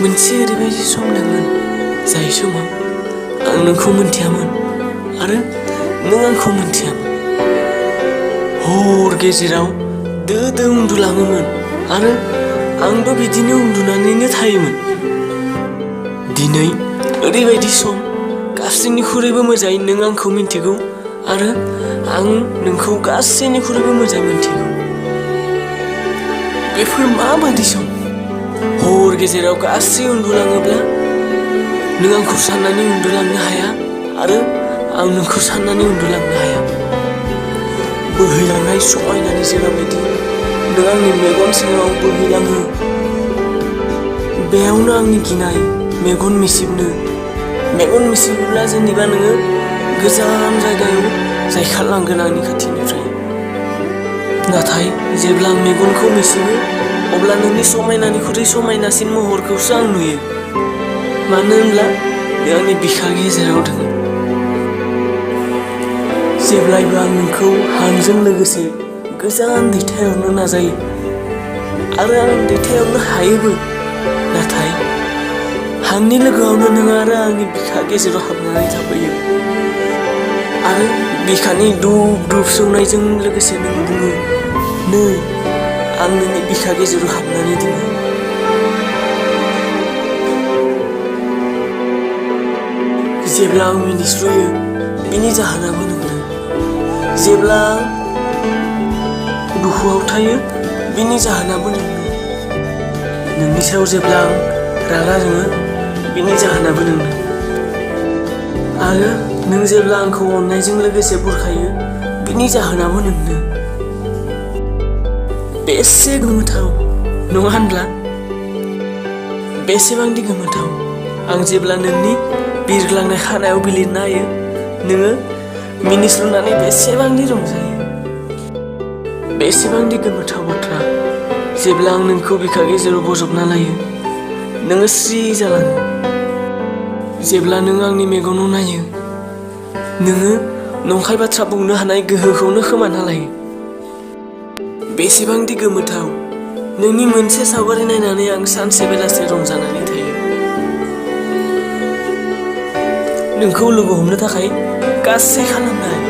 मोनसे ओरैबायदि सम दंमोन जाय समाव आं नोंखौ मोनथियामोन आरो नों आंखौ मोनथियामोन। हर गेजेराव दो दो उन्दुलाङोमोन आरो आंबो बिदिनो उन्दुनानैनो थायोमोन। दिनै ओरैबायदि सम गासैनिख्रुइबो मोजाङै नों आंखौ मिन्थिगौ आरो आं नोंखौ गासैनिख्रुइबो मोजाङै मिन्थिगौ। बेफोर माबादि सम? हर गेजेराव गासै उन्दुलाङोब्ला नों आंखौ साननानै उन्दुलांनो हाया आरो आं नोंखौ साननानै उन्दुलांनो हाया। बोहैलांनाय समायनानि जेराबायदि नों आंनि मेगन सिङाव बोहैलाङो, बेयावनो आंनि गिनाय मेगन मिसिबोब्ला जेनेबा नोङो गोजान जायगायाव जायखारलांगोन आंनि खाथिनिफ्राय। नाथाय जेब्ला आं मेगनखौ मिसिबो अब्ला नोंनि समायनानिख्रुइ समायनासिन महरखौसो आं नुयो। मानो होनब्ला बे आंनि बिखा गेजेराव दङ। जेब्लायबो आं नोंखौ हांजों लोगोसे गोजान दैथायहरनो नाजायो आरो आं दैथायहरनो हायोबो, नाथाय हांनि लोगोआवनो नों आरो आंनि बिखा गेजेराव हाबनानै थाफैयो आरो बिखानि दुब दुब सौनायजों लोगोसे नों बुङो, नै आं नोंनि बिखा गेजेराव हाबनानै दङ। जेब्ला आं मिनिस्लुयो बिनि जाहोनाबो नोंनो। जेब्ला आं दुखुआव थायो बिनि जाहोनाबो नोंनो। नोंनि सायाव जेब्ला आं रागा जोङो बिनि जाहोनाबो नोंनो। आरो नों जेब्ला आंखौ अननायजों लोगोसे बुरखायो बिनि जाहोनाबो नोंनो। बेसे गोमोथाव नङा होनब्ला? बेसेबांदि गोमोथाव आं जेब्ला नोंनि बिरग्लांनाय खानायाव बिलिरना हायो, नोङो मिनिस्लुनानै बेसेबांदि रंजायो। बेसेबांदि गोमोथाव बाथ्रा जेब्ला आं नोंखौ बिखा गेजेराव बजबना लायो, नोङो स्रि जालाङो। जेब्ला नों आंनि मेगनाव नायो, नोङो नंखाय बाथ्रा बुंनो हानाय गोहोखौनो खोमाना लायो। बेसेबांदि गोमोथाव नोंनि मोनसे सावगारि नायनानै आं सानसे बेलासे रंजानानै थायो। नोंखौ लोगो हमनो थाखाय गासै खालामनो हायो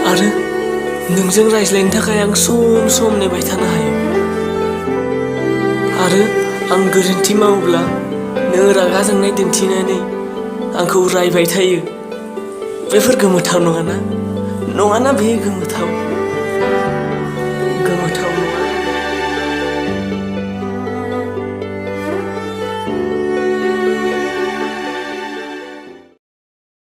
आरो नोंजों रायज्लायनो थाखाय आं सम सम नेबाय थानो हायो। आरो आं गोरोन्थि मावोब्ला नों रागा जोंनाय दिन्थिनानै आंखौ रायबाय थायो। बेफोर गोमोथाव नङाना? नङाना बेयो गोमोथाव?